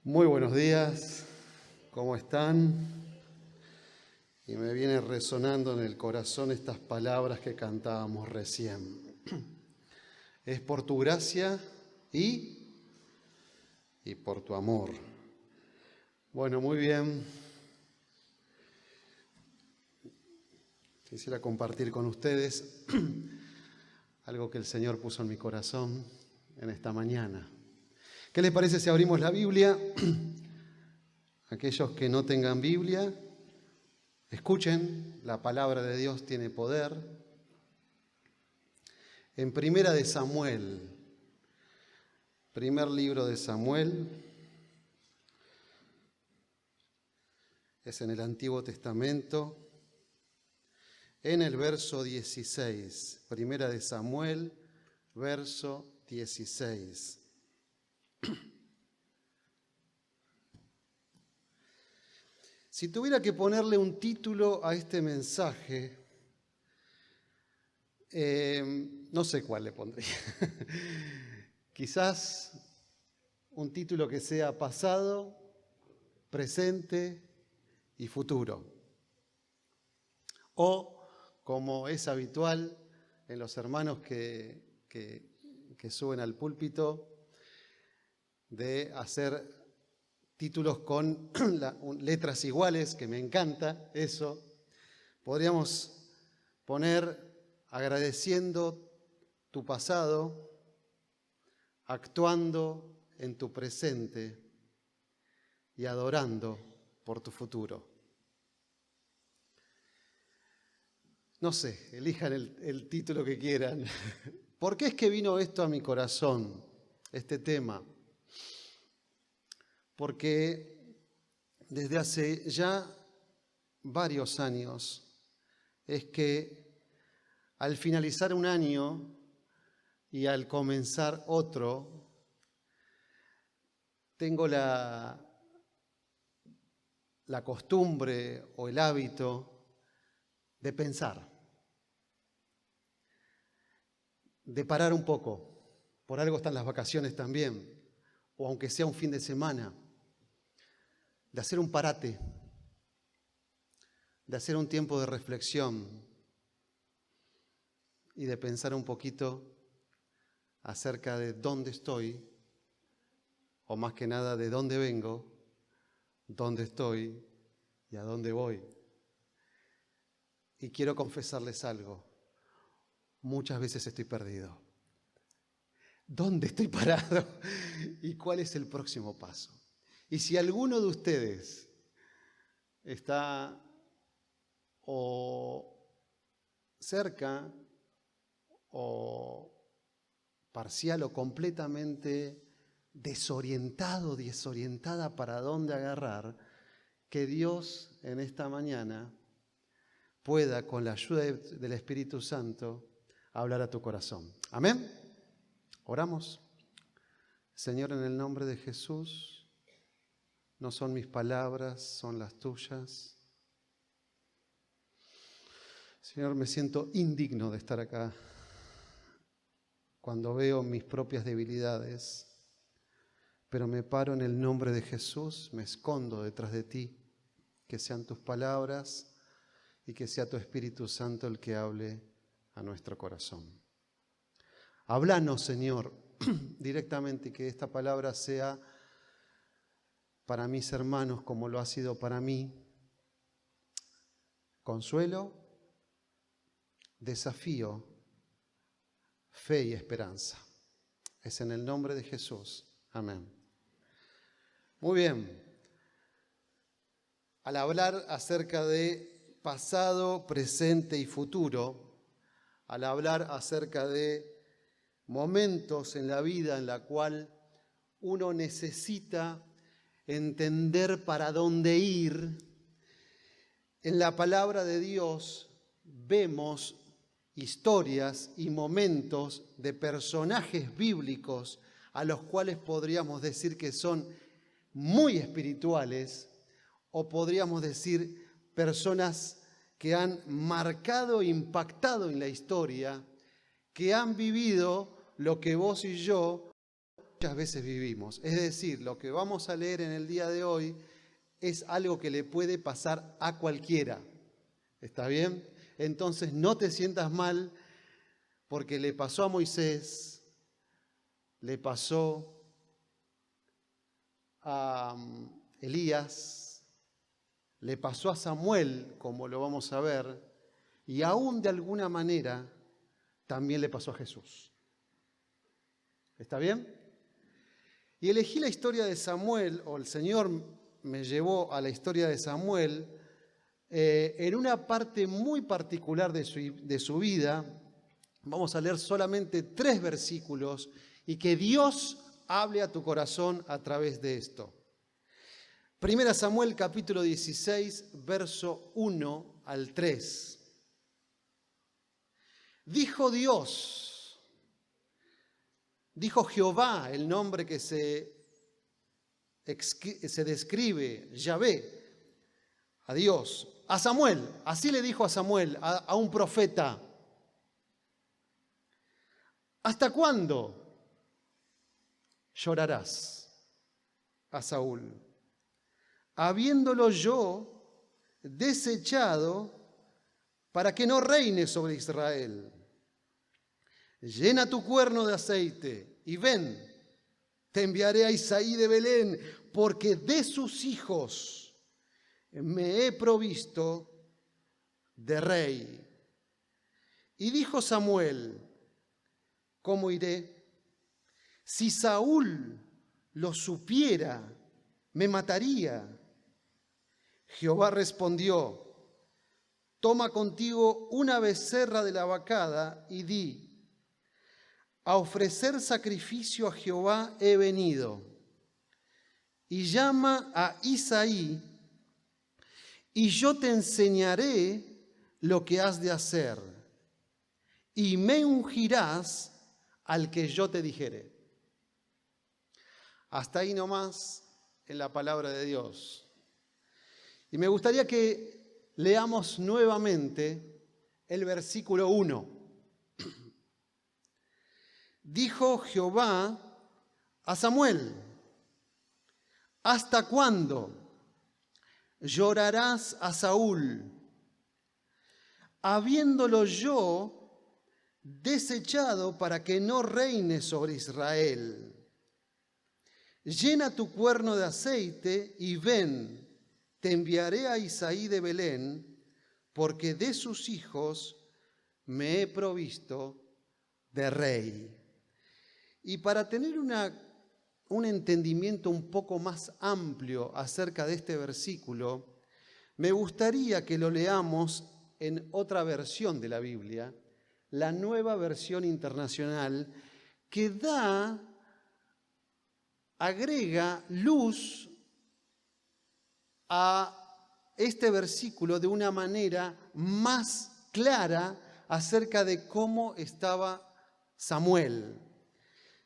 Muy buenos días, ¿cómo están? Y me viene resonando en el corazón estas palabras que cantábamos recién. Es por tu gracia y por tu amor. Bueno, muy bien. Quisiera compartir con ustedes algo que el Señor puso en mi corazón en esta mañana. ¿Qué les parece si abrimos la Biblia? Aquellos que no tengan Biblia, escuchen, la palabra de Dios tiene poder. En Primera de Samuel, primer libro de Samuel, es en el Antiguo Testamento, en el verso 16, Primera de Samuel, verso 16. Si tuviera que ponerle un título a este mensaje, no sé cuál le pondría. Quizás un título que sea pasado, presente y futuro. O, como es habitual en los hermanos que suben al púlpito, de hacer títulos con letras iguales, que me encanta eso. Podríamos poner agradeciendo tu pasado, actuando en tu presente y adorando por tu futuro. No sé, elijan el título que quieran. ¿Por qué es que vino esto a mi corazón, este tema? Porque desde hace ya varios años es que al finalizar un año y al comenzar otro, tengo la costumbre o el hábito de pensar, de parar un poco. Por algo están las vacaciones también, o aunque sea un fin de semana, de hacer un parate, de hacer un tiempo de reflexión y de pensar un poquito acerca de dónde estoy, o más que nada de dónde vengo, dónde estoy y a dónde voy. Y quiero confesarles algo, muchas veces estoy perdido. ¿Dónde estoy parado? ¿Y cuál es el próximo paso? Y si alguno de ustedes está o cerca o parcial o completamente desorientada para dónde agarrar, que Dios en esta mañana pueda, con la ayuda del Espíritu Santo, hablar a tu corazón. Amén. Oramos. Señor, en el nombre de Jesús, no son mis palabras, son las tuyas. Señor, me siento indigno de estar acá cuando veo mis propias debilidades, pero me paro en el nombre de Jesús, me escondo detrás de ti, que sean tus palabras y que sea tu Espíritu Santo el que hable a nuestro corazón. Háblanos, Señor, directamente, y que esta palabra sea para mis hermanos como lo ha sido para mí, consuelo, desafío, fe y esperanza. Es en el nombre de Jesús. Amén. Muy bien. Al hablar acerca de pasado, presente y futuro, al hablar acerca de momentos en la vida en la cual uno necesita entender para dónde ir, en la palabra de Dios vemos historias y momentos de personajes bíblicos a los cuales podríamos decir que son muy espirituales, o podríamos decir personas que han marcado e impactado en la historia, que han vivido lo que vos y yo muchas veces vivimos. Es decir, lo que vamos a leer en el día de hoy es algo que le puede pasar a cualquiera. ¿Está bien? Entonces no te sientas mal porque le pasó a Moisés, le pasó a Elías, le pasó a Samuel, como lo vamos a ver, y aún de alguna manera también le pasó a Jesús. ¿Está bien? Y elegí la historia de Samuel, o el Señor me llevó a la historia de Samuel, en una parte muy particular de su vida. Vamos a leer solamente 3 versículos y que Dios hable a tu corazón a través de esto. 1 Samuel capítulo 16, verso 1 al 3. Dijo Dios, dijo Jehová, el nombre que se describe, Yahvé, a Dios, a Samuel, así le dijo a Samuel, a un profeta. ¿Hasta cuándo llorarás a Saúl, habiéndolo yo desechado para que no reine sobre Israel? Llena tu cuerno de aceite y ven, te enviaré a Isaí de Belén, porque de sus hijos me he provisto de rey. Y dijo Samuel, ¿cómo iré? Si Saúl lo supiera, me mataría. Jehová respondió, toma contigo una becerra de la vacada y di, a ofrecer sacrificio a Jehová he venido. Y llama a Isaí, y yo te enseñaré lo que has de hacer, y me ungirás al que yo te dijere. Hasta ahí nomás en la palabra de Dios. Y me gustaría que leamos nuevamente el versículo 1. Dijo Jehová a Samuel, ¿hasta cuándo llorarás a Saúl, habiéndolo yo desechado para que no reine sobre Israel? Llena tu cuerno de aceite y ven, te enviaré a Isaí de Belén, porque de sus hijos me he provisto de rey. Y para tener un entendimiento un poco más amplio acerca de este versículo, me gustaría que lo leamos en otra versión de la Biblia, la Nueva Versión Internacional, que agrega luz a este versículo de una manera más clara acerca de cómo estaba Samuel.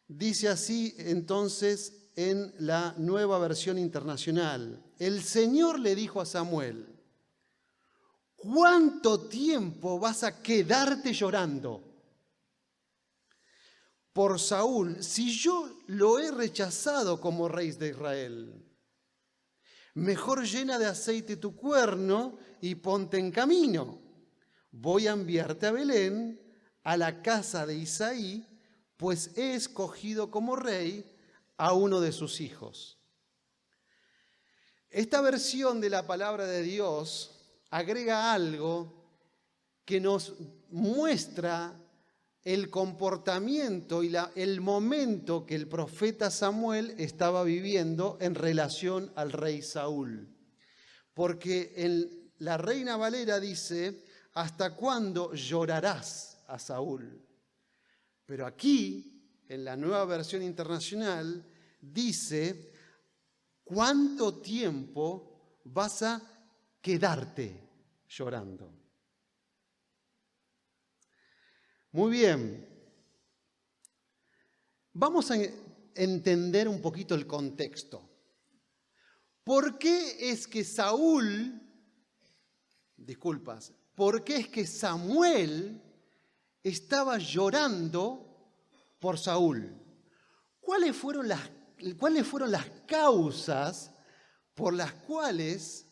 Dice así entonces en la Nueva Versión Internacional, el Señor le dijo a Samuel, ¿cuánto tiempo vas a quedarte llorando por Saúl si yo lo he rechazado como rey de Israel? Mejor llena de aceite tu cuerno y ponte en camino. Voy a enviarte a Belén, a la casa de Isaí, pues he escogido como rey a uno de sus hijos. Esta versión de la palabra de Dios agrega algo que nos muestra el comportamiento y el momento que el profeta Samuel estaba viviendo en relación al rey Saúl. Porque en la Reina Valera dice, ¿hasta cuándo llorarás a Saúl? Pero aquí, en la Nueva Versión Internacional, dice, ¿cuánto tiempo vas a quedarte llorando? Muy bien. Vamos a entender un poquito el contexto. ¿Por qué es que por qué es que Samuel estaba llorando por Saúl? ¿Cuáles fueron las causas por las cuales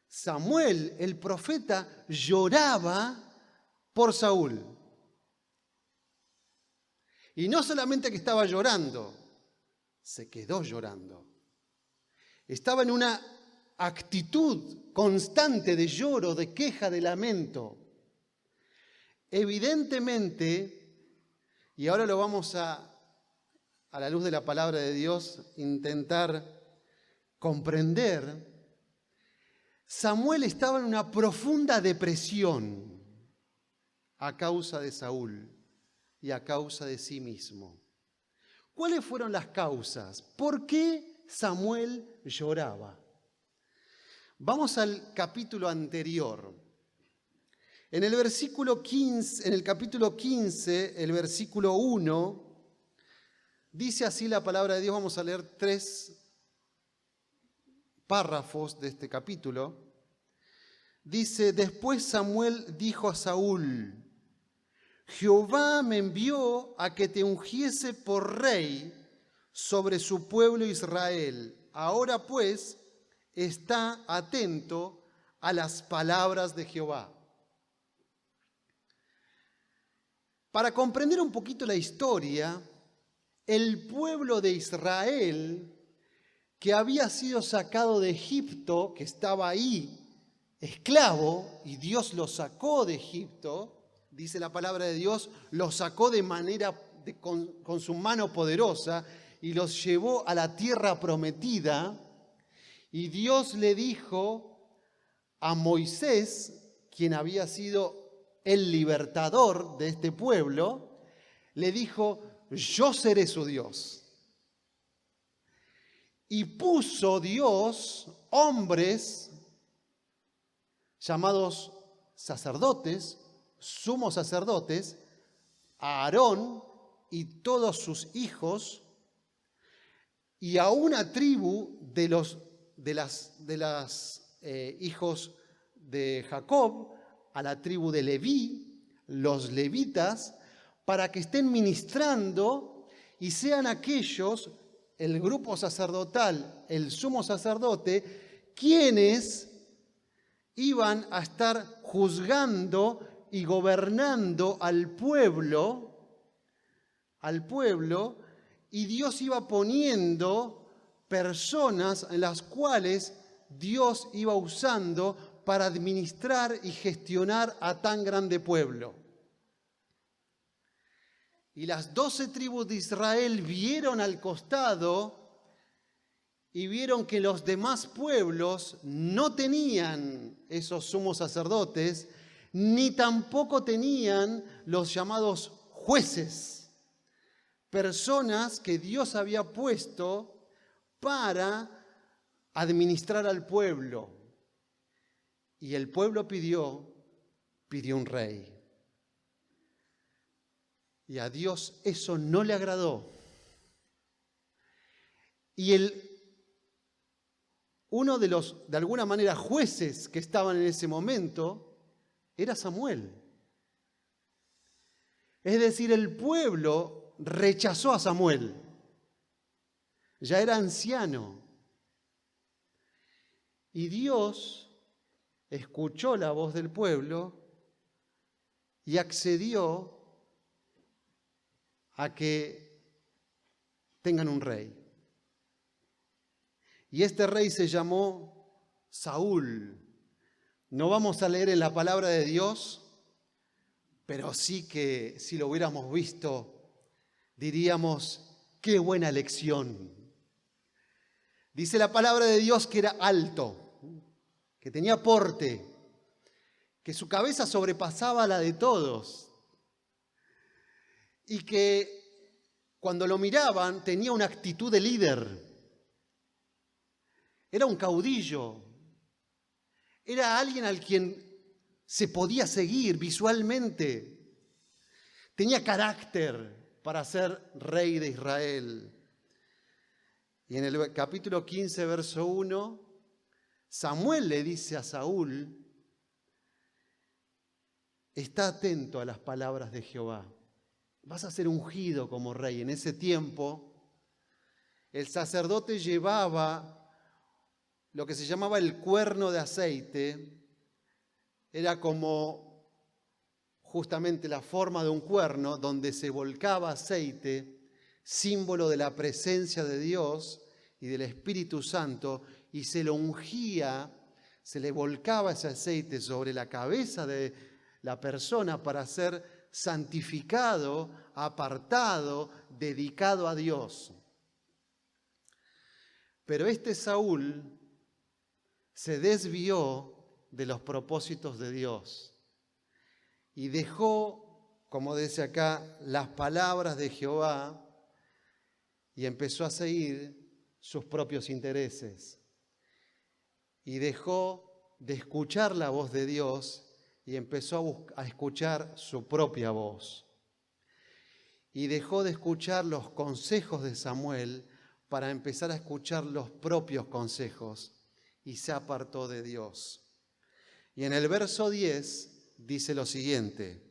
Samuel, el profeta, lloraba por Saúl? Y no solamente que estaba llorando, se quedó llorando. Estaba en una actitud constante de lloro, de queja, de lamento. Evidentemente, y ahora lo vamos a la luz de la palabra de Dios, intentar comprender, Samuel estaba en una profunda depresión a causa de Saúl y a causa de sí mismo. ¿Cuáles fueron las causas? ¿Por qué Samuel lloraba? Vamos al capítulo anterior. En el capítulo 15, el versículo 1, dice así la palabra de Dios. Vamos a leer 3 párrafos de este capítulo. Dice: después Samuel dijo a Saúl: Jehová me envió a que te ungiese por rey sobre su pueblo Israel. Ahora pues, está atento a las palabras de Jehová. Para comprender un poquito la historia, el pueblo de Israel, que había sido sacado de Egipto, que estaba ahí esclavo, y Dios lo sacó de Egipto, dice la palabra de Dios, lo sacó con su mano poderosa y los llevó a la tierra prometida. Y Dios le dijo a Moisés, quien había sido el libertador de este pueblo, le dijo: yo seré su Dios. Y puso Dios hombres llamados sacerdotes, sumos sacerdotes, a Aarón y todos sus hijos, y a una tribu de los hijos de Jacob, a la tribu de Leví, los levitas, para que estén ministrando y sean aquellos, el grupo sacerdotal, el sumo sacerdote, quienes iban a estar juzgando y gobernando al pueblo, y Dios iba poniendo personas en las cuales Dios iba usando para administrar y gestionar a tan grande pueblo. Y las 12 tribus de Israel vieron al costado y vieron que los demás pueblos no tenían esos sumos sacerdotes, ni tampoco tenían los llamados jueces, personas que Dios había puesto para administrar al pueblo. Y el pueblo pidió un rey. Y a Dios eso no le agradó. Y uno de los, de alguna manera, jueces que estaban en ese momento era Samuel. Es decir, el pueblo rechazó a Samuel. Ya era anciano. Y Dios escuchó la voz del pueblo y accedió a que tengan un rey. Y este rey se llamó Saúl. No vamos a leer en la palabra de Dios, pero sí que si lo hubiéramos visto, diríamos: qué buena elección. Dice la palabra de Dios que era alto, que tenía porte, que su cabeza sobrepasaba la de todos y que cuando lo miraban tenía una actitud de líder. Era un caudillo, era alguien al quien se podía seguir visualmente. Tenía carácter para ser rey de Israel. Y en el capítulo 15, verso 1, Samuel le dice a Saúl: está atento a las palabras de Jehová. Vas a ser ungido como rey. En ese tiempo, el sacerdote llevaba lo que se llamaba el cuerno de aceite. Era como justamente la forma de un cuerno donde se volcaba aceite, símbolo de la presencia de Dios y del Espíritu Santo, y se lo ungía, se le volcaba ese aceite sobre la cabeza de la persona para ser santificado, apartado, dedicado a Dios. Pero este Saúl se desvió de los propósitos de Dios y dejó, como dice acá, las palabras de Jehová y empezó a seguir sus propios intereses. Y dejó de escuchar la voz de Dios y empezó a escuchar su propia voz. Y dejó de escuchar los consejos de Samuel para empezar a escuchar los propios consejos y se apartó de Dios. Y en el verso 10 dice lo siguiente: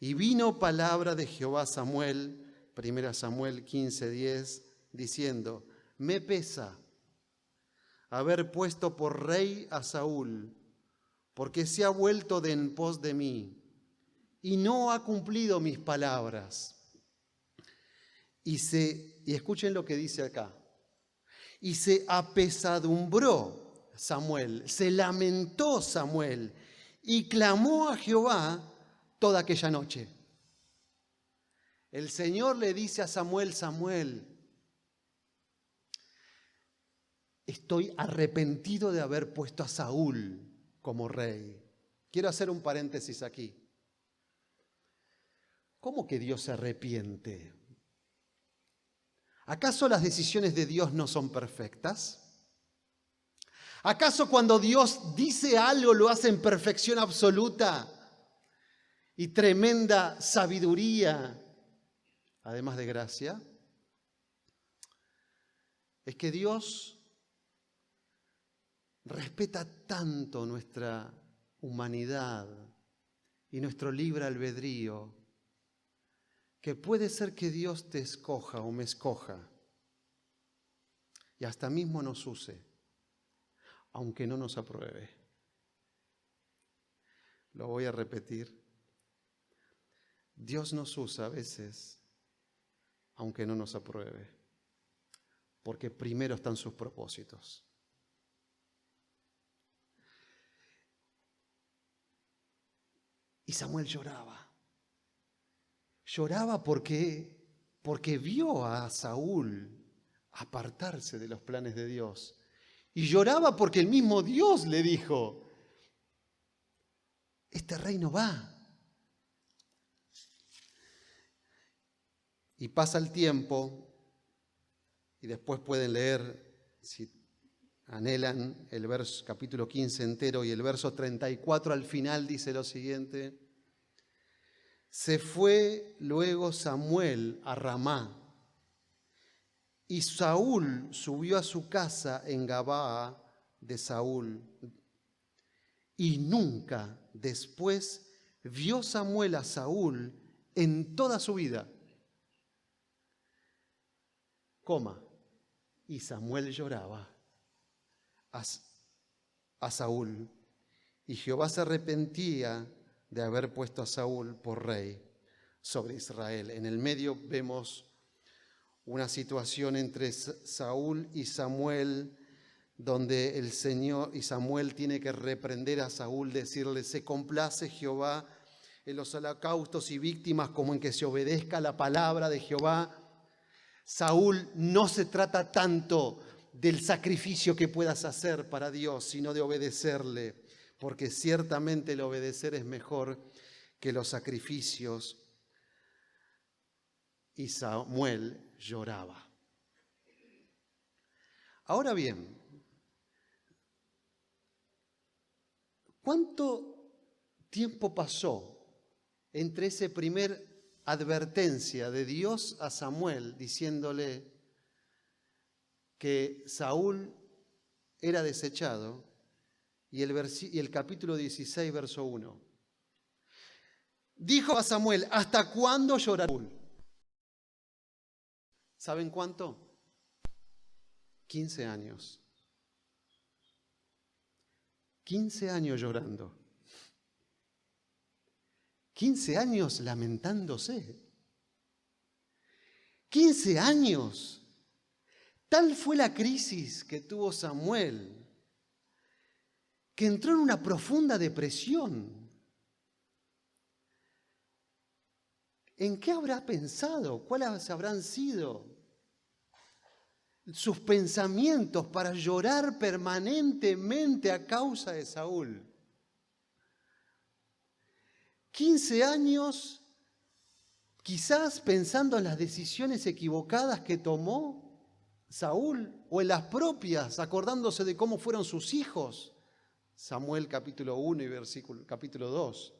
y vino palabra de Jehová a Samuel, 1 Samuel 15:10, diciendo: me pesa haber puesto por rey a Saúl, porque se ha vuelto de en pos de mí, y no ha cumplido mis palabras. Y escuchen lo que dice acá: y se apesadumbró Samuel, se lamentó Samuel, y clamó a Jehová toda aquella noche. El Señor le dice a Samuel: Samuel, estoy arrepentido de haber puesto a Saúl como rey. Quiero hacer un paréntesis aquí. ¿Cómo que Dios se arrepiente? ¿Acaso las decisiones de Dios no son perfectas? ¿Acaso cuando Dios dice algo lo hace en perfección absoluta y tremenda sabiduría, además de gracia? Es que Dios respeta tanto nuestra humanidad y nuestro libre albedrío, que puede ser que Dios te escoja o me escoja y hasta mismo nos use, aunque no nos apruebe. Lo voy a repetir. Dios nos usa a veces, aunque no nos apruebe, porque primero están sus propósitos. Y Samuel lloraba. Lloraba porque vio a Saúl apartarse de los planes de Dios. Y lloraba porque el mismo Dios le dijo: este rey no va. Y pasa el tiempo, y después pueden leer, si anhelan, el capítulo 15 entero, y el verso 34 al final dice lo siguiente: se fue luego Samuel a Ramá, y Saúl subió a su casa en Gabaa de Saúl, y nunca después vio Samuel a Saúl en toda su vida. Y Samuel lloraba a Saúl, y Jehová se arrepentía de haber puesto a Saúl por rey sobre Israel. En el medio vemos una situación entre Saúl y Samuel, donde el Señor y Samuel tiene que reprender a Saúl, decirle: se complace Jehová en los holocaustos y víctimas como en que se obedezca la palabra de Jehová. Saúl, no se trata tanto del sacrificio que puedas hacer para Dios, sino de obedecerle, porque ciertamente el obedecer es mejor que los sacrificios. Y Samuel lloraba. Ahora bien, ¿cuánto tiempo pasó entre esa primer advertencia de Dios a Samuel diciéndole que Saúl era desechado y el capítulo 16, verso 1? Dijo a Samuel: ¿hasta cuándo llorará Saúl? ¿Saben cuánto? 15 años. 15 años llorando. 15 años lamentándose. 15 años. Tal fue la crisis que tuvo Samuel, que entró en una profunda depresión. ¿En qué habrá pensado? ¿Cuáles habrán sido sus pensamientos para llorar permanentemente a causa de Saúl? 15 años, quizás pensando en las decisiones equivocadas que tomó Saúl, o en las propias, acordándose de cómo fueron sus hijos. Samuel capítulo 1 y capítulo 2.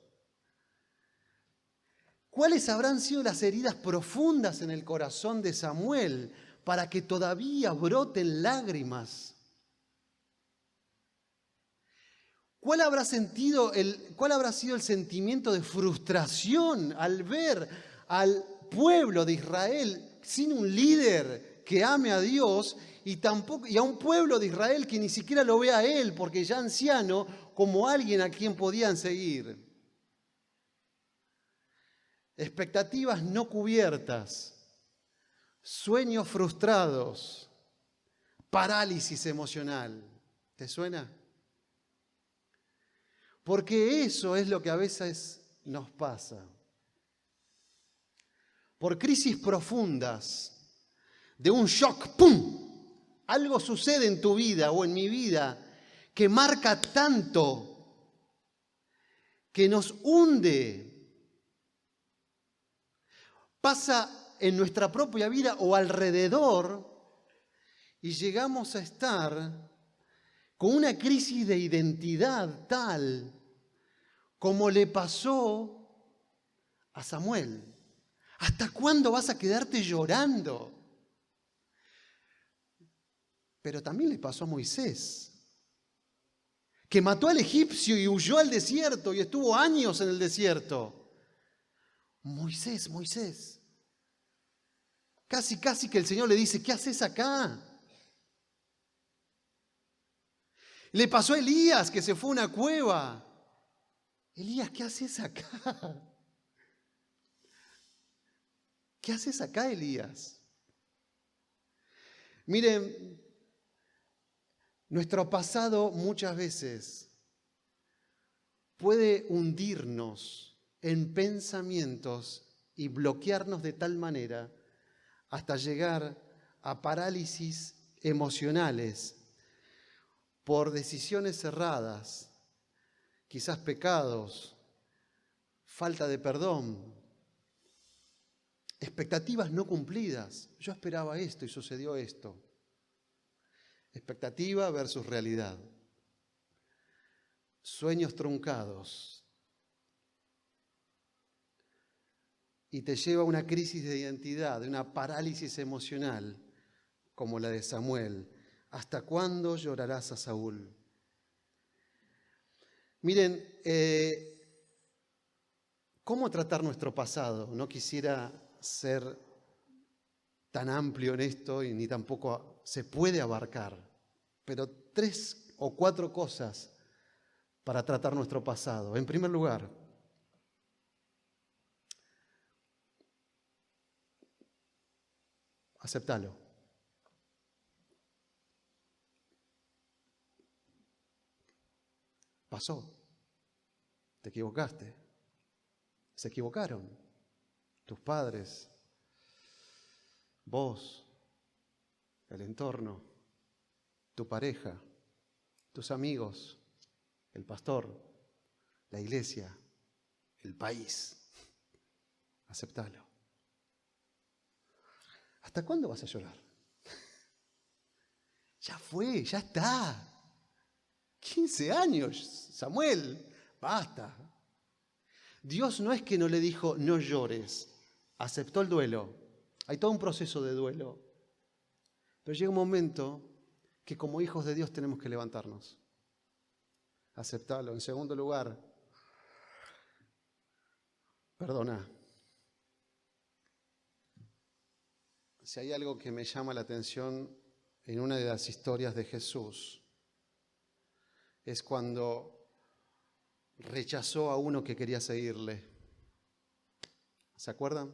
¿Cuáles habrán sido las heridas profundas en el corazón de Samuel para que todavía broten lágrimas? ¿Cuál habrá sido el sentimiento de frustración al ver al pueblo de Israel sin un líder que ame a Dios y a un pueblo de Israel que ni siquiera lo ve a él, porque ya anciano, como alguien a quien podían seguir? Expectativas no cubiertas, sueños frustrados, parálisis emocional. ¿Te suena? Porque eso es lo que a veces nos pasa. Por crisis profundas, de un shock, ¡pum! Algo sucede en tu vida o en mi vida que marca tanto, que nos hunde. Pasa en nuestra propia vida o alrededor y llegamos a estar con una crisis de identidad tal como le pasó a Samuel. ¿Hasta cuándo vas a quedarte llorando? Pero también le pasó a Moisés, que mató al egipcio y huyó al desierto y estuvo años en el desierto. Moisés, casi que el Señor le dice, ¿qué haces acá? Le pasó a Elías, que se fue a una cueva. Elías, ¿qué haces acá? ¿Qué haces acá, Elías? Miren, nuestro pasado muchas veces puede hundirnos en pensamientos y bloquearnos de tal manera hasta llegar a parálisis emocionales por decisiones erradas, quizás pecados, falta de perdón, expectativas no cumplidas. Yo esperaba esto y sucedió esto. Expectativa versus realidad. Sueños truncados. Y te lleva a una crisis de identidad, de una parálisis emocional como la de Samuel. ¿Hasta cuándo llorarás a Saúl? Miren, ¿cómo tratar nuestro pasado? No quisiera ser tan amplio en esto y ni tampoco se puede abarcar, pero 3 o 4 cosas para tratar nuestro pasado. En primer lugar, aceptalo. Pasó. Te equivocaste. Se equivocaron. Tus padres, vos, el entorno, tu pareja, tus amigos, el pastor, la iglesia, el país. Aceptalo. ¿Hasta cuándo vas a llorar? Ya fue, ya está. 15 años, Samuel, basta. Dios no es que no le dijo no llores, aceptó el duelo. Hay todo un proceso de duelo. Pero llega un momento que como hijos de Dios tenemos que levantarnos. Aceptarlo. En segundo lugar, perdona. Si hay algo que me llama la atención en una de las historias de Jesús es cuando rechazó a uno que quería seguirle. ¿Se acuerdan?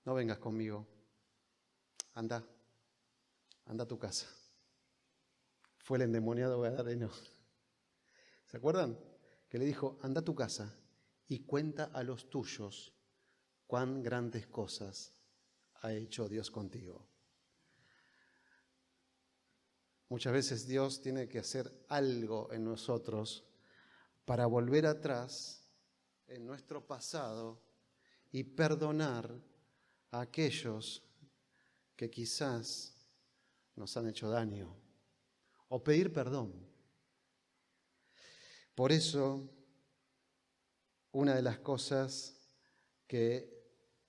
No vengas conmigo. Anda a tu casa. Fue el endemoniado gadareno. ¿Se acuerdan? Que le dijo, anda a tu casa y cuenta a los tuyos cuán grandes cosas ha hecho Dios contigo. Muchas veces Dios tiene que hacer algo en nosotros para volver atrás en nuestro pasado y perdonar a aquellos que quizás nos han hecho daño o pedir perdón. Por eso, una de las cosas que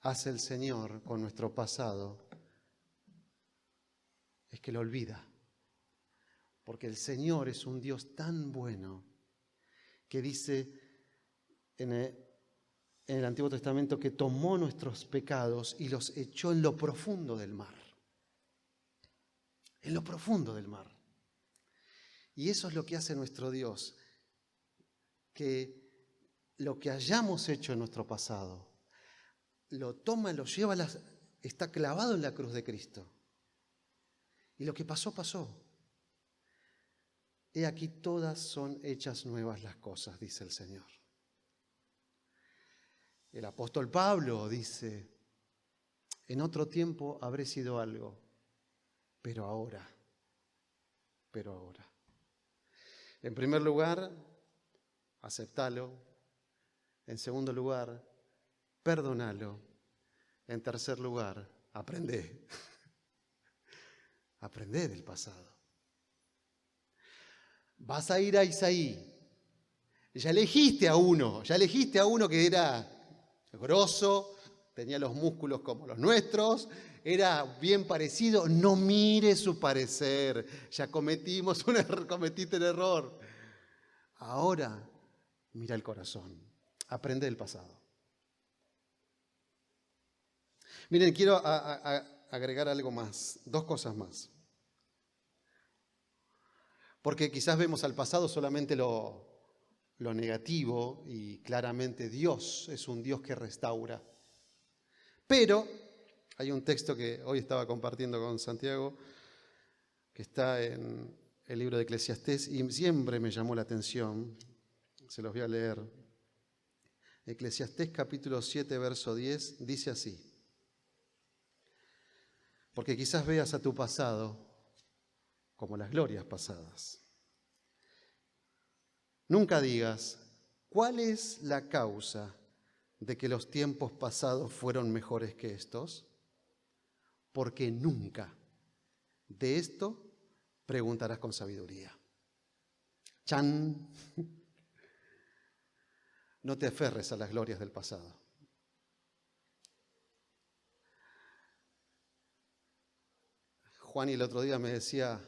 hace el Señor con nuestro pasado es que lo olvida. Porque el Señor es un Dios tan bueno que dice en el Antiguo Testamento que tomó nuestros pecados y los echó en lo profundo del mar. En lo profundo del mar. Y eso es lo que hace nuestro Dios, que lo que hayamos hecho en nuestro pasado, lo toma, lo lleva, está clavado en la cruz de Cristo. Y lo que pasó, pasó. He aquí todas son hechas nuevas las cosas, dice el Señor. El apóstol Pablo dice, en otro tiempo habré sido algo, pero ahora. En primer lugar, aceptalo. En segundo lugar, perdonalo. En tercer lugar, aprendé. Aprendé del pasado. Vas a ir a Isaí. Ya elegiste a uno que era grosso, tenía los músculos como los nuestros, era bien parecido. No mire su parecer, ya cometiste el error. Ahora, mira el corazón, aprende del pasado. Miren, quiero agregar algo más, 2 cosas más. Porque quizás vemos al pasado solamente lo negativo y claramente Dios es un Dios que restaura. Pero hay un texto que hoy estaba compartiendo con Santiago, que está en el libro de Eclesiastés y siempre me llamó la atención, se los voy a leer. Eclesiastés capítulo 7, verso 10, dice así. Porque quizás veas a tu pasado como las glorias pasadas. Nunca digas, ¿cuál es la causa de que los tiempos pasados fueron mejores que estos? Porque nunca de esto preguntarás con sabiduría. ¡Chan! No te aferres a las glorias del pasado. Juan el otro día me decía,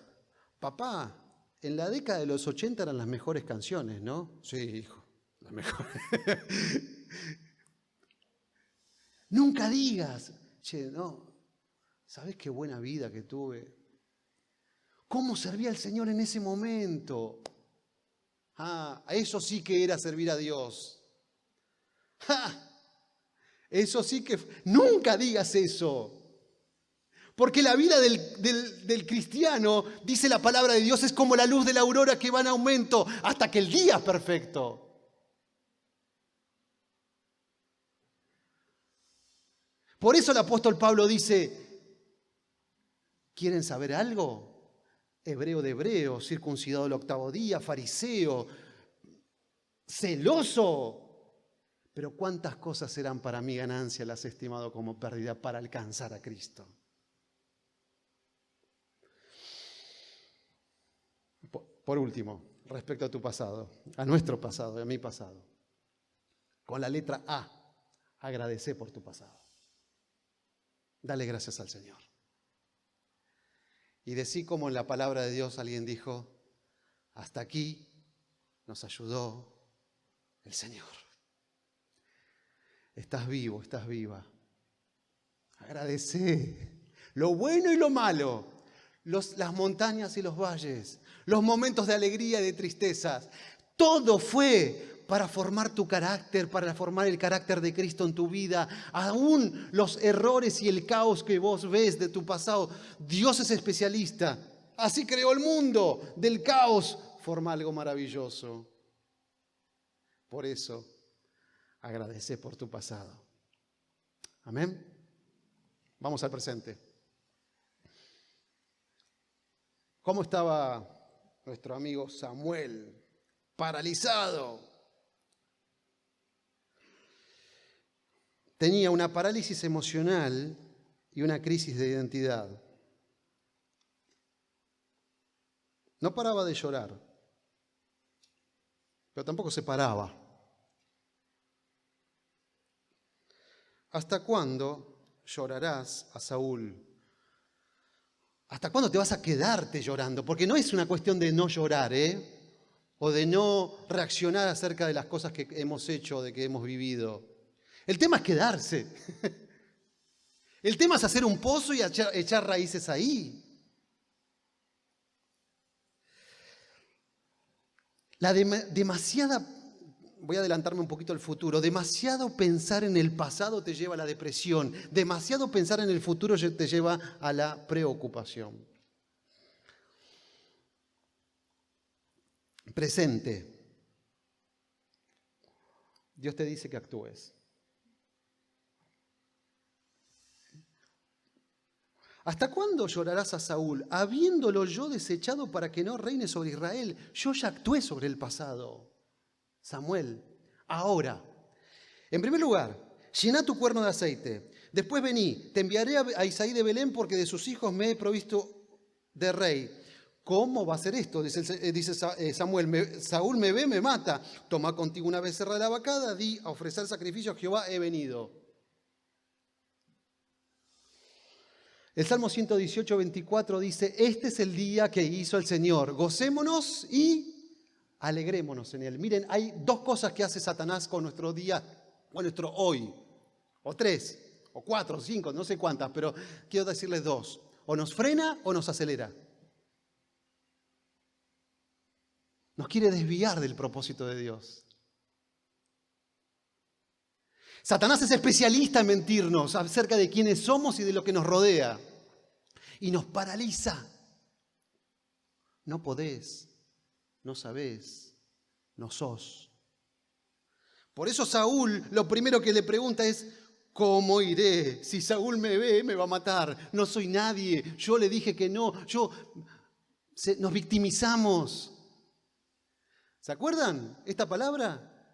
papá, en la década de los 80 eran las mejores canciones, ¿no? Sí, hijo, las mejores. Nunca digas, che, no, ¿sabés qué buena vida que tuve? ¿Cómo servía al Señor en ese momento? Eso sí que era servir a Dios. Eso sí que... Nunca digas eso. Porque la vida del cristiano, dice la palabra de Dios, es como la luz de la aurora que va en aumento hasta que el día es perfecto. Por eso el apóstol Pablo dice, ¿quieren saber algo? Hebreo de hebreo, circuncidado el 8º día, fariseo, celoso. Pero cuántas cosas serán para mi ganancia, las he estimado como pérdida para alcanzar a Cristo. Por último, respecto a tu pasado, a nuestro pasado, a mi pasado, con la letra A, agradece por tu pasado. Dale gracias al Señor. Y decí como en la palabra de Dios alguien dijo, hasta aquí nos ayudó el Señor. Estás vivo, estás viva. Agradece. lo bueno y lo malo, las montañas y los valles, los momentos de alegría y de tristezas. Todo fue para formar tu carácter, para formar el carácter de Cristo en tu vida. Aún los errores y el caos que vos ves de tu pasado, Dios es especialista. Así creó el mundo, del caos forma algo maravilloso. Por eso, agradece por tu pasado. Amén. Vamos al presente. ¿Cómo estaba nuestro amigo Samuel? Paralizado. Tenía una parálisis emocional y una crisis de identidad. No paraba de llorar, pero tampoco se paraba. ¿Hasta cuándo llorarás a Saúl? ¿Hasta cuándo te vas a quedarte llorando? Porque no es una cuestión de no llorar, o de no reaccionar acerca de las cosas que hemos hecho, de que hemos vivido. El tema es quedarse. El tema es hacer un pozo y echar raíces ahí. Voy a adelantarme un poquito al futuro, demasiado pensar en el pasado te lleva a la depresión, demasiado pensar en el futuro te lleva a la preocupación. Presente. Dios te dice que actúes. ¿Hasta cuándo llorarás a Saúl, habiéndolo yo desechado para que no reine sobre Israel? Yo ya actué sobre el pasado. Samuel, ahora, en primer lugar, llená tu cuerno de aceite. Después vení, te enviaré a Isaí de Belén porque de sus hijos me he provisto de rey. ¿Cómo va a ser esto? Dice Samuel, Saúl me ve, me mata. Toma contigo una becerra de la vacada, di a ofrecer sacrificio a Jehová, he venido. El Salmo 118, 24 dice, este es el día que hizo el Señor, gocémonos y alegrémonos en él. Miren, hay dos cosas que hace Satanás con nuestro día, o nuestro hoy, o 3, o 4, o 5, no sé cuántas, pero quiero decirles dos. O nos frena o nos acelera. Nos quiere desviar del propósito de Dios. Satanás es especialista en mentirnos acerca de quiénes somos y de lo que nos rodea. Y nos paraliza. No podés, no sabés, no sos. Por eso Saúl lo primero que le pregunta es, ¿cómo iré? Si Saúl me ve, me va a matar. No soy nadie. Yo le dije que no. Nos victimizamos. ¿Se acuerdan esta palabra?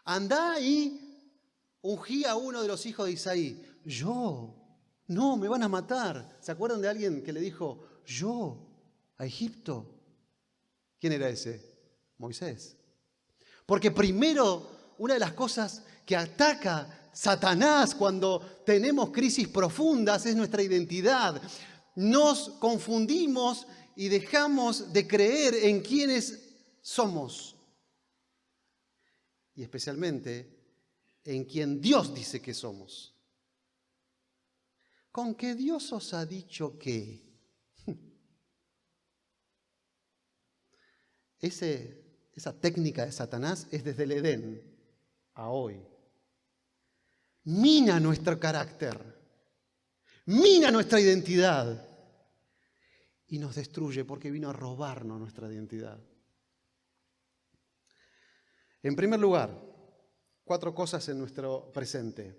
Andá y ungí a uno de los hijos de Isaí. No, me van a matar. ¿Se acuerdan de alguien que le dijo, yo, a Egipto? ¿Quién era ese? Moisés. Porque primero, una de las cosas que ataca Satanás cuando tenemos crisis profundas es nuestra identidad. Nos confundimos y dejamos de creer en quiénes somos. Y especialmente en quien Dios dice que somos. ¿Con qué Dios os ha dicho que? Esa técnica de Satanás es desde el Edén a hoy. Mina nuestro carácter, mina nuestra identidad y nos destruye porque vino a robarnos nuestra identidad. En primer lugar, 4 cosas en nuestro presente.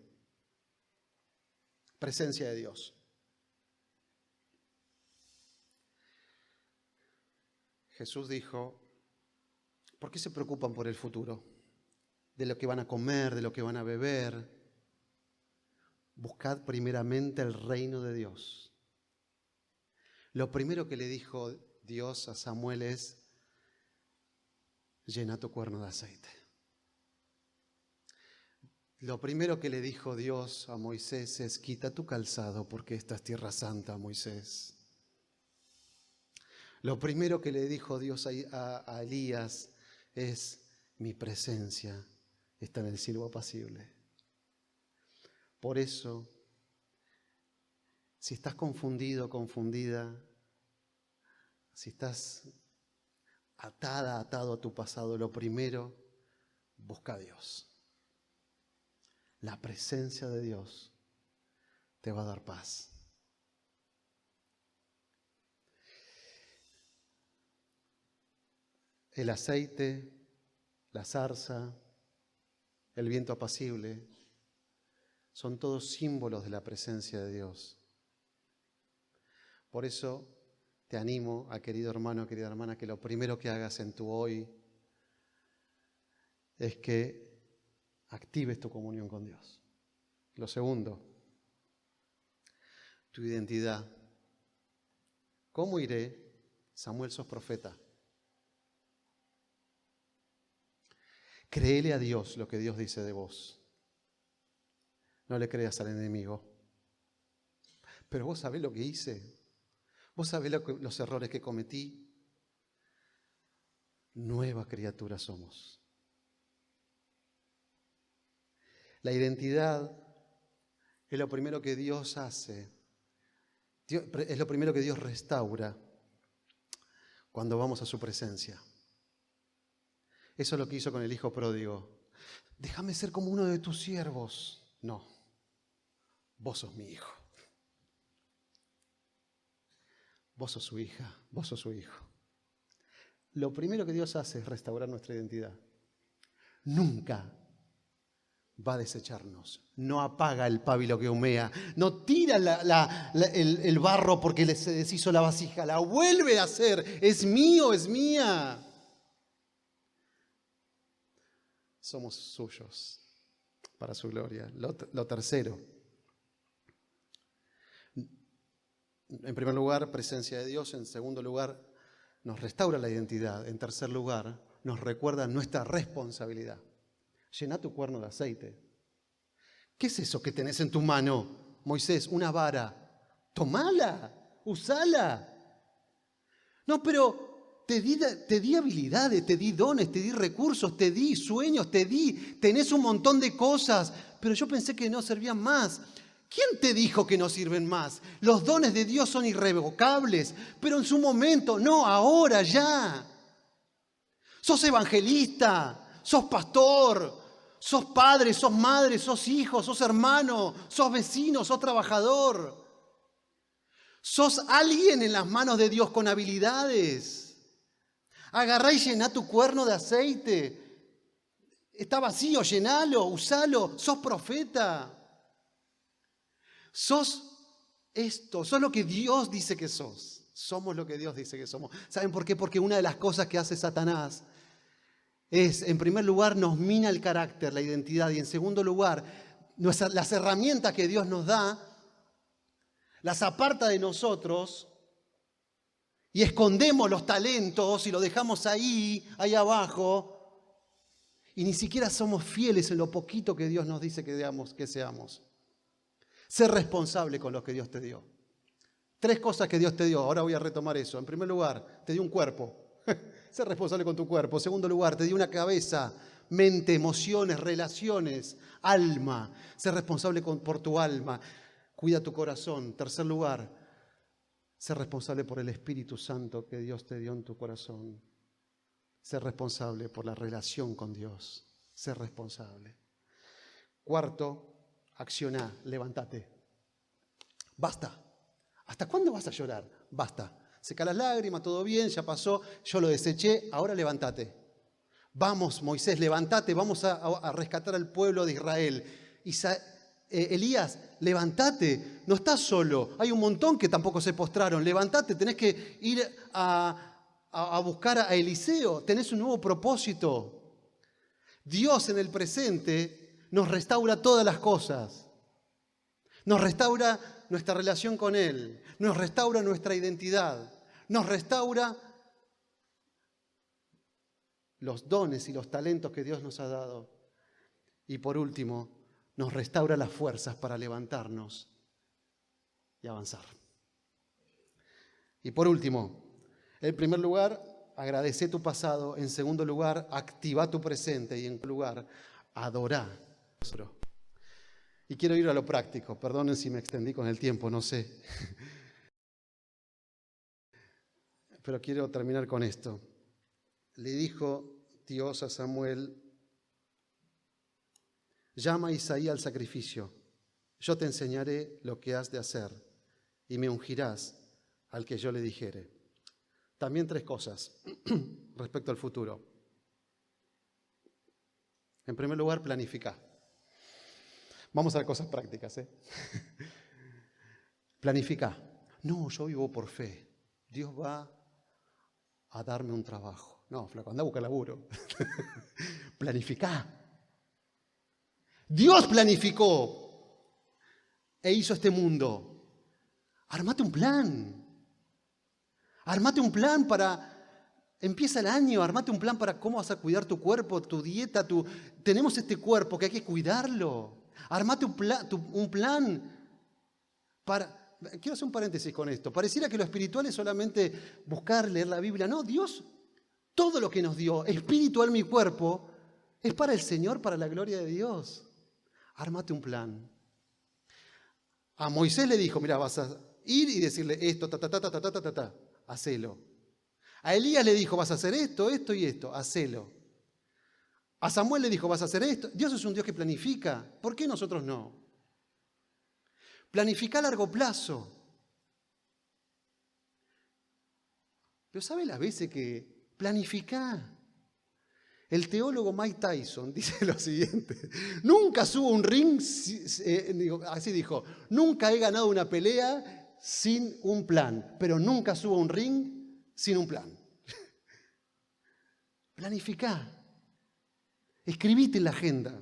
Presencia de Dios. Jesús dijo, ¿por qué se preocupan por el futuro? De lo que van a comer, de lo que van a beber. Buscad primeramente el reino de Dios. Lo primero que le dijo Dios a Samuel es, llena tu cuerno de aceite. Lo primero que le dijo Dios a Moisés es, quita tu calzado porque esta es tierra santa, Moisés. Lo primero que le dijo Dios a Elías es, mi presencia está en el cielo apacible. Por eso, Si estás confundido, confundida, si estás atada, atado a tu pasado, lo primero, busca a Dios. La presencia de Dios te va a dar paz. El aceite, la zarza, el viento apacible, son todos símbolos de la presencia de Dios. Por eso te animo, querido hermano, querida hermana, que lo primero que hagas en tu hoy es que actives tu comunión con Dios. Lo segundo, tu identidad. ¿Cómo iré? Samuel, sos profeta. Créele a Dios lo que Dios dice de vos. No le creas al enemigo. Pero vos sabés lo que hice. Vos sabés los errores que cometí. Nueva criatura somos. La identidad es lo primero que Dios hace. Es lo primero que Dios restaura cuando vamos a su presencia. Eso es lo que hizo con el hijo pródigo. Déjame ser como uno de tus siervos. No, vos sos mi hijo. Vos sos su hija, vos sos su hijo. Lo primero que Dios hace es restaurar nuestra identidad. Nunca va a desecharnos. No apaga el pábilo que humea. No tira el barro porque se deshizo la vasija. La vuelve a hacer. Es mío, es mía. Somos suyos para su gloria. Lo tercero. En primer lugar, presencia de Dios. En segundo lugar, nos restaura la identidad. En tercer lugar, nos recuerda nuestra responsabilidad. Llená tu cuerno de aceite. ¿Qué es eso que tenés en tu mano, Moisés? Una vara. Tomala, usala. No, pero te di habilidades, te di dones, te di recursos, te di sueños, tenés un montón de cosas, pero yo pensé que no servían más. ¿Quién te dijo que no sirven más? Los dones de Dios son irrevocables, pero en su momento, no, ahora, ya. Sos evangelista, sos pastor, sos padre, sos madre, sos hijo, sos hermano, sos vecino, sos trabajador. Sos alguien en las manos de Dios con habilidades. Agarrá y llená tu cuerno de aceite. Está vacío, llenalo, usalo. Sos profeta. Sos esto, sos lo que Dios dice que sos. Somos lo que Dios dice que somos. ¿Saben por qué? Porque una de las cosas que hace Satanás es, en primer lugar, nos mina el carácter, la identidad, y en segundo lugar, las herramientas que Dios nos da, las aparta de nosotros y escondemos los talentos y los dejamos ahí abajo, y ni siquiera somos fieles en lo poquito que Dios nos dice que seamos. Ser responsable con lo que Dios te dio. 3 cosas que Dios te dio. Ahora voy a retomar eso. En primer lugar, te dio un cuerpo. Ser responsable con tu cuerpo. En segundo lugar, te dio una cabeza, mente, emociones, relaciones, alma. Ser responsable por tu alma. Cuida tu corazón. En tercer lugar, ser responsable por el Espíritu Santo que Dios te dio en tu corazón. Ser responsable por la relación con Dios. Ser responsable. Cuarto, accioná, levántate. Basta. ¿Hasta cuándo vas a llorar? Basta. Seca las lágrimas, todo bien, ya pasó, yo lo deseché, ahora levántate. Vamos, Moisés, levántate, vamos a rescatar al pueblo de Israel. Elías, levántate, no estás solo, hay un montón que tampoco se postraron, levántate, tenés que ir a buscar a Eliseo, tenés un nuevo propósito. Dios en el presente nos restaura todas las cosas. Nos restaura nuestra relación con Él, nos restaura nuestra identidad, nos restaura los dones y los talentos que Dios nos ha dado. Y por último, nos restaura las fuerzas para levantarnos y avanzar. Y por último, en primer lugar, agradece tu pasado. En segundo lugar, activa tu presente. Y en tercer lugar, adorá. Y quiero ir a lo práctico. Perdonen si me extendí con el tiempo, no sé. Pero quiero terminar con esto. Le dijo Dios a Samuel: llama a Isaí al sacrificio. Yo te enseñaré lo que has de hacer y me ungirás al que yo le dijere. También 3 cosas respecto al futuro. En primer lugar, planifica. Vamos a ver cosas prácticas. Planifica. No, yo vivo por fe. Dios va a darme un trabajo. No, flaco, anda a buscar laburo. Planifica. Dios planificó e hizo este mundo. Armate un plan. Armate un plan para... Empieza el año, armate un plan para cómo vas a cuidar tu cuerpo, tu dieta. Tenemos este cuerpo que hay que cuidarlo. Armate un plan para... Quiero hacer un paréntesis con esto. Pareciera que lo espiritual es solamente buscar, leer la Biblia. No, Dios, todo lo que nos dio, espíritu, alma y cuerpo, es para el Señor, para la gloria de Dios. Armate un plan. A Moisés le dijo, mira, vas a ir y decirle esto, hacelo. A Elías le dijo, vas a hacer esto, esto y esto, hacelo. A Samuel le dijo, vas a hacer esto. Dios es un Dios que planifica. ¿Por qué nosotros no? Planifica a largo plazo. Pero ¿sabe las veces que planifica? El teólogo Mike Tyson dice lo siguiente: nunca subo un ring, así dijo, nunca he ganado una pelea sin un plan, pero nunca subo un ring sin un plan. Planificá. Escribite en la agenda.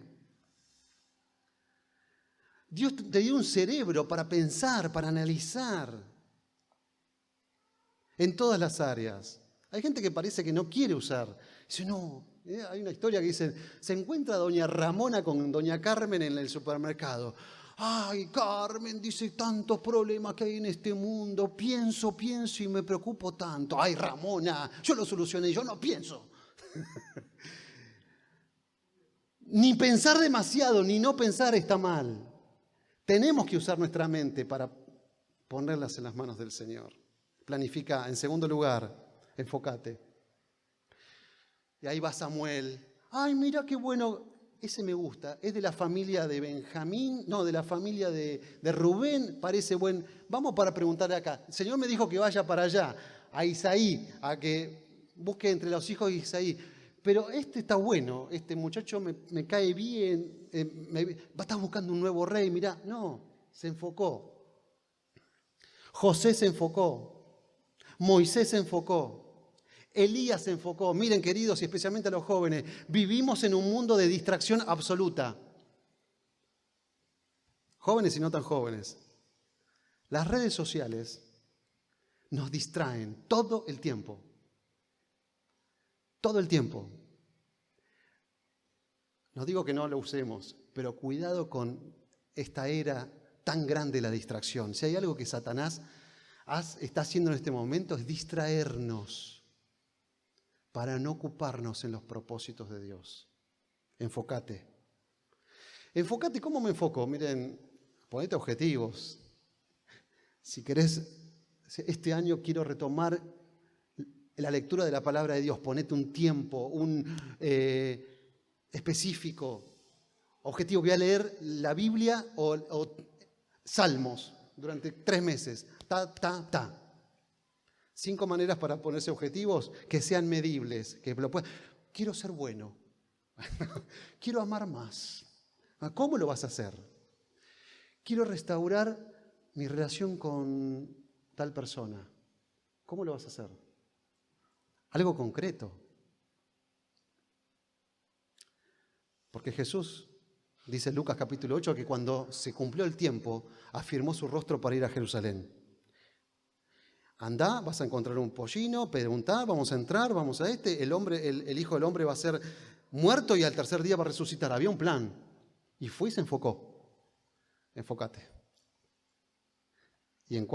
Dios te dio un cerebro para pensar, para analizar en todas las áreas. Hay gente que parece que no quiere usar. Dice, no, hay una historia que dice, se encuentra doña Ramona con doña Carmen en el supermercado. Ay, Carmen, dice, tantos problemas que hay en este mundo. Pienso y me preocupo tanto. Ay, Ramona, yo lo solucioné, yo no pienso. Ni pensar demasiado, ni no pensar está mal. Tenemos que usar nuestra mente para ponerlas en las manos del Señor. Planifica. En segundo lugar, enfócate. Y ahí va Samuel. Ay, mira qué bueno. Ese me gusta. Es de la familia de Benjamín. No, de la familia de Rubén. Parece buen. Vamos para preguntarle acá. El Señor me dijo que vaya para allá, a Isaí, a que busque entre los hijos de Isaí. Pero este está bueno. Este muchacho me cae bien. Estás buscando un nuevo rey. Mirá. No, se enfocó. José se enfocó. Moisés se enfocó. Elías se enfocó. Miren, queridos, y especialmente a los jóvenes, vivimos en un mundo de distracción absoluta. Jóvenes y no tan jóvenes. Las redes sociales nos distraen todo el tiempo. Todo el tiempo. No digo que no lo usemos, pero cuidado con esta era tan grande de la distracción. Si hay algo que Satanás está haciendo en este momento es distraernos para no ocuparnos en los propósitos de Dios. Enfócate. Enfócate, ¿cómo me enfoco? Miren, ponete objetivos. Si querés, este año quiero retomar la lectura de la palabra de Dios, ponete un tiempo, específico. Objetivo, voy a leer la Biblia o Salmos durante 3 meses. 5 maneras para ponerse objetivos que sean medibles. Quiero ser bueno. Quiero amar más. ¿Cómo lo vas a hacer? Quiero restaurar mi relación con tal persona. ¿Cómo lo vas a hacer? Algo concreto. Porque Jesús, dice en Lucas capítulo 8, que cuando se cumplió el tiempo, afirmó su rostro para ir a Jerusalén. Andá, vas a encontrar un pollino, preguntá, vamos a entrar, vamos a el Hijo del Hombre va a ser muerto y al tercer día va a resucitar. Había un plan. Y fue y se enfocó. Enfócate. Y en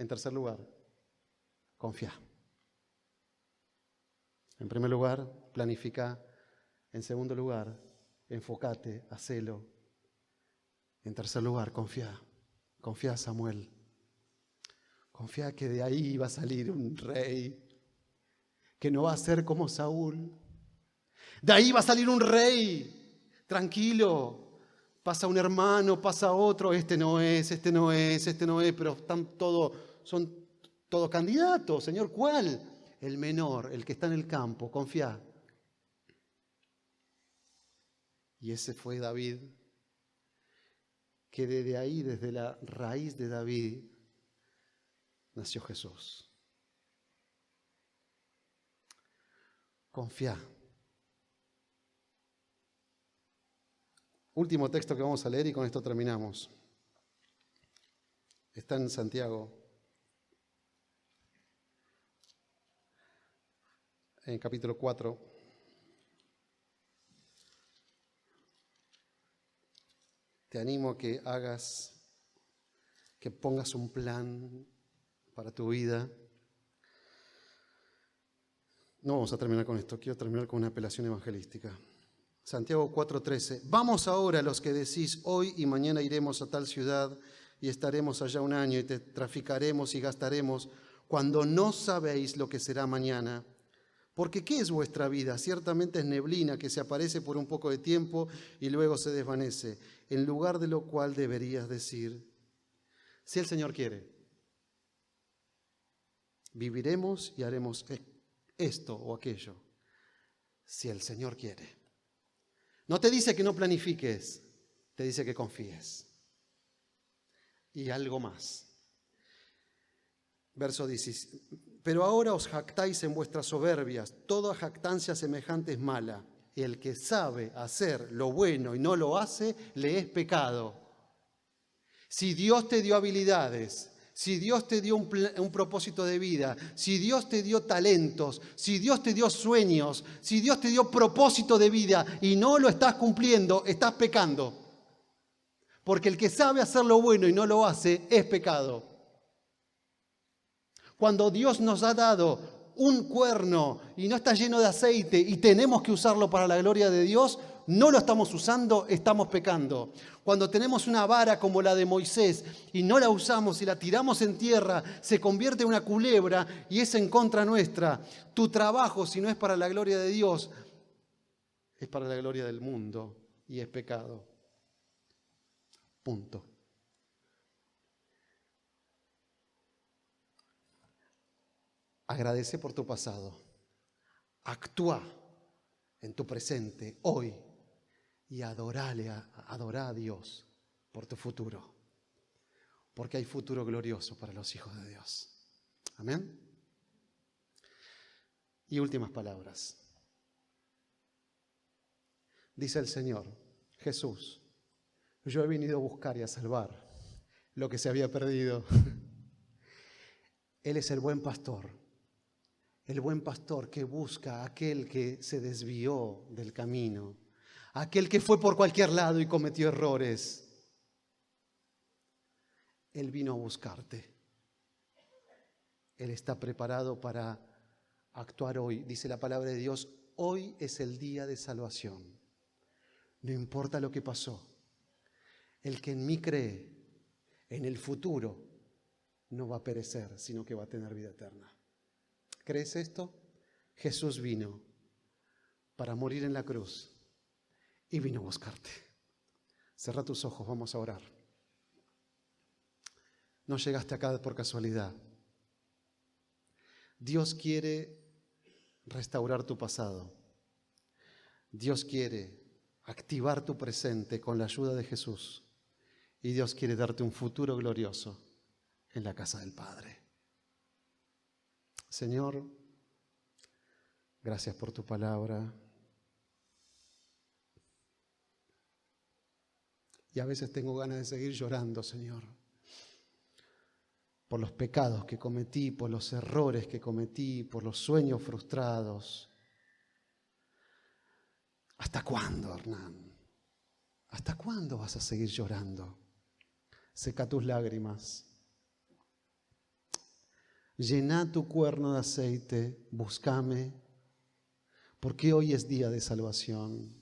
tercer lugar, confía. En primer lugar, planifica. En segundo lugar, enfócate, hacelo. En tercer lugar, confía. Confía, Samuel. Confía que de ahí va a salir un rey, que no va a ser como Saúl. De ahí va a salir un rey, tranquilo. Pasa un hermano, pasa otro, este no es, pero son todos candidatos. Señor, ¿cuál? El menor, el que está en el campo, confía. Y ese fue David, que desde ahí, desde la raíz de David, nació Jesús. Confía. Último texto que vamos a leer y con esto terminamos. Está en Santiago, en capítulo 4. Te animo a que que pongas un plan para tu vida. No vamos a terminar con esto, quiero terminar con una apelación evangelística. Santiago 4:13. Vamos ahora los que decís, hoy y mañana iremos a tal ciudad y estaremos allá un año y te traficaremos y gastaremos, cuando no sabéis lo que será mañana. Porque ¿qué es vuestra vida? Ciertamente es neblina que se aparece por un poco de tiempo y luego se desvanece, en lugar de lo cual deberías decir, si el Señor quiere, viviremos y haremos esto o aquello, si el Señor quiere. No te dice que no planifiques, te dice que confíes. Y algo más. Verso 16. Pero ahora os jactáis en vuestras soberbias. Toda jactancia semejante es mala. El que sabe hacer lo bueno y no lo hace, le es pecado. Si Dios te dio habilidades, si Dios te dio un propósito de vida, si Dios te dio talentos, si Dios te dio sueños, si Dios te dio propósito de vida y no lo estás cumpliendo, estás pecando. Porque el que sabe hacer lo bueno y no lo hace, es pecado. Cuando Dios nos ha dado un cuerno y no está lleno de aceite y tenemos que usarlo para la gloria de Dios, no lo estamos usando, estamos pecando. Cuando tenemos una vara como la de Moisés y no la usamos y la tiramos en tierra, se convierte en una culebra y es en contra nuestra. Tu trabajo, si no es para la gloria de Dios, es para la gloria del mundo y es pecado. Punto. Agradece por tu pasado. Actúa en tu presente, hoy, y adorá a Dios por tu futuro. Porque hay futuro glorioso para los hijos de Dios. Amén. Y últimas palabras. Dice el Señor, Jesús, yo he venido a buscar y a salvar lo que se había perdido. Él es el buen pastor que busca a aquel que se desvió del camino, aquel que fue por cualquier lado y cometió errores. Él vino a buscarte. Él está preparado para actuar hoy. Dice la palabra de Dios, hoy es el día de salvación. No importa lo que pasó. El que en mí cree, en el futuro, no va a perecer, sino que va a tener vida eterna. ¿Crees esto? Jesús vino para morir en la cruz y vino a buscarte. Cerra tus ojos, vamos a orar. No llegaste acá por casualidad. Dios quiere restaurar tu pasado. Dios quiere activar tu presente con la ayuda de Jesús. Y Dios quiere darte un futuro glorioso en la casa del Padre. Señor, gracias por tu palabra. Y a veces tengo ganas de seguir llorando, Señor, por los pecados que cometí, por los errores que cometí, por los sueños frustrados. ¿Hasta cuándo, Hernán? ¿Hasta cuándo vas a seguir llorando? Seca tus lágrimas. Llená tu cuerno de aceite, búscame, porque hoy es día de salvación.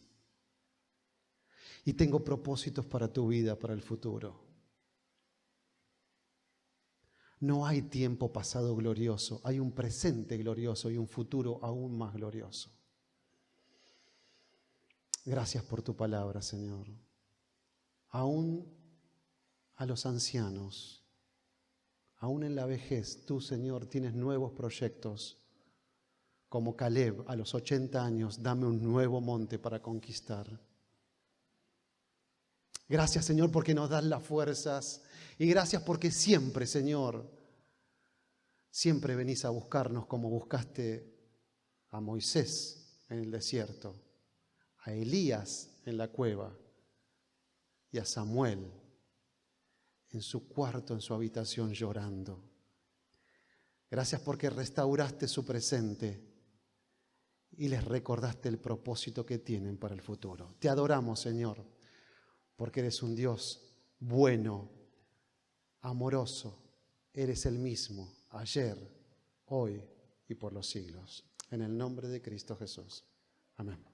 y tengo propósitos para tu vida, para el futuro. No hay tiempo pasado glorioso, hay un presente glorioso y un futuro aún más glorioso. Gracias por tu palabra, Señor. Aún a los ancianos, aún en la vejez, tú, Señor, tienes nuevos proyectos. Como Caleb, a los 80 años, dame un nuevo monte para conquistar. Gracias, Señor, porque nos das las fuerzas. Y gracias porque siempre, Señor, siempre venís a buscarnos como buscaste a Moisés en el desierto, a Elías en la cueva y a Samuel en su cuarto, en su habitación, llorando. Gracias porque restauraste su presente y les recordaste el propósito que tienen para el futuro. Te adoramos, Señor, porque eres un Dios bueno, amoroso. Eres el mismo, ayer, hoy y por los siglos. En el nombre de Cristo Jesús. Amén.